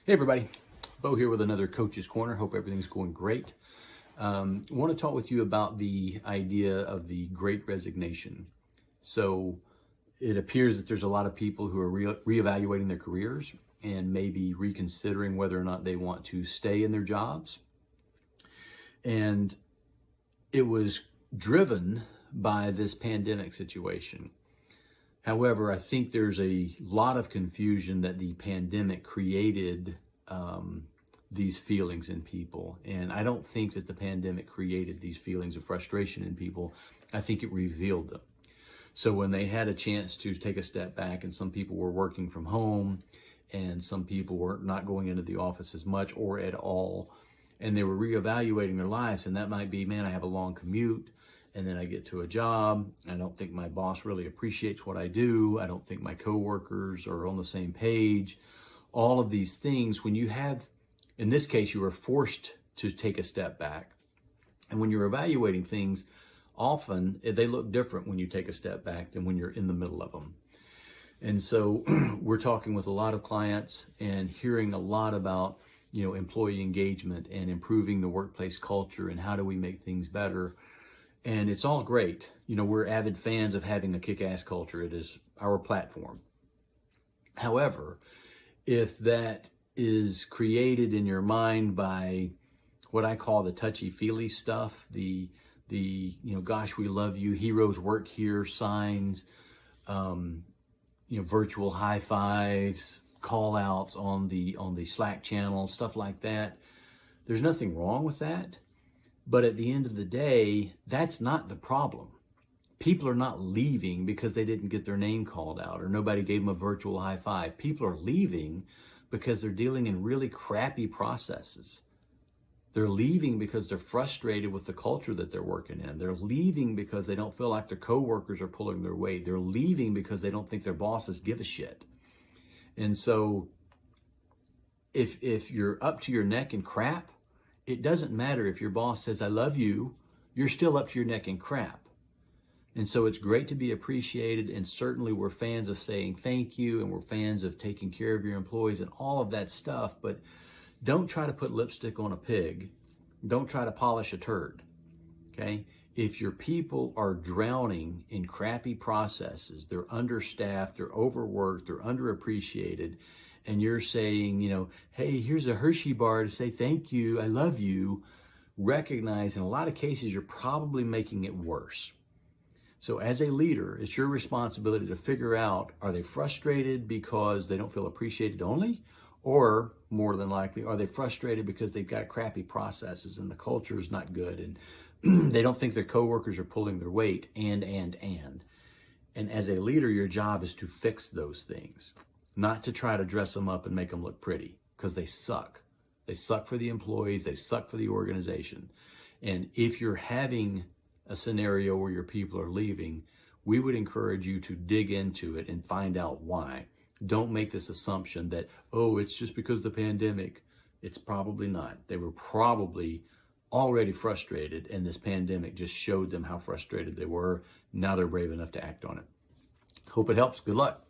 Hey everybody, Bo here with another Coach's Corner. Hope everything's going great. I want to talk with you about the idea of the Great Resignation. So it appears that there's a lot of people who are reevaluating their careers and maybe reconsidering whether or not they want to stay in their jobs. And it was driven by this pandemic situation. However, I think there's a lot of confusion that the pandemic created these feelings in people. And I don't think that the pandemic created these feelings of frustration in people. I think it revealed them. So when they had a chance to take a step back, and some people were working from home and some people were not going into the office as much or at all, and they were reevaluating their lives, and that might be, man, I have a long commute. And then I get to a job. I don't think my boss really appreciates what I do. I don't think my coworkers are on the same page. All of these things, when you have, in this case, you were forced to take a step back. And when you're evaluating things, often they look different when you take a step back than when you're in the middle of them. And so we're talking with a lot of clients and hearing a lot about, employee engagement and improving the workplace culture and how do we make things better. And it's all great. We're avid fans of having a kick-ass culture. It is our platform. However, if that is created in your mind by what I call the touchy-feely stuff, the gosh, we love you, heroes work here signs, virtual high fives, call outs on the Slack channel, stuff like that, there's nothing wrong with that. But at the end of the day, that's not the problem. People are not leaving because they didn't get their name called out or nobody gave them a virtual high five. People are leaving because they're dealing in really crappy processes. They're leaving because they're frustrated with the culture that they're working in. They're leaving because they don't feel like their coworkers are pulling their weight. They're leaving because they don't think their bosses give a shit. And so if you're up to your neck in crap, it doesn't matter if your boss says, I love you, you're still up to your neck in crap. And so it's great to be appreciated. And certainly we're fans of saying thank you and we're fans of taking care of your employees and all of that stuff. But don't try to put lipstick on a pig. Don't try to polish a turd. Okay? If your people are drowning in crappy processes, they're understaffed, they're overworked, they're underappreciated, and you're saying, hey, here's a Hershey bar to say thank you, I love you, recognize in a lot of cases you're probably making it worse. So as a leader, it's your responsibility to figure out, are they frustrated because they don't feel appreciated only? Or more than likely, are they frustrated because they've got crappy processes and the culture is not good and they don't think their coworkers are pulling their weight and. And as a leader, your job is to fix those things. Not to try to dress them up and make them look pretty, because they suck. They suck for the employees. They suck for the organization. And if you're having a scenario where your people are leaving, we would encourage you to dig into it and find out why. Don't make this assumption that, it's just because of the pandemic. It's probably not. They were probably already frustrated, and this pandemic just showed them how frustrated they were. Now they're brave enough to act on it. Hope it helps. Good luck.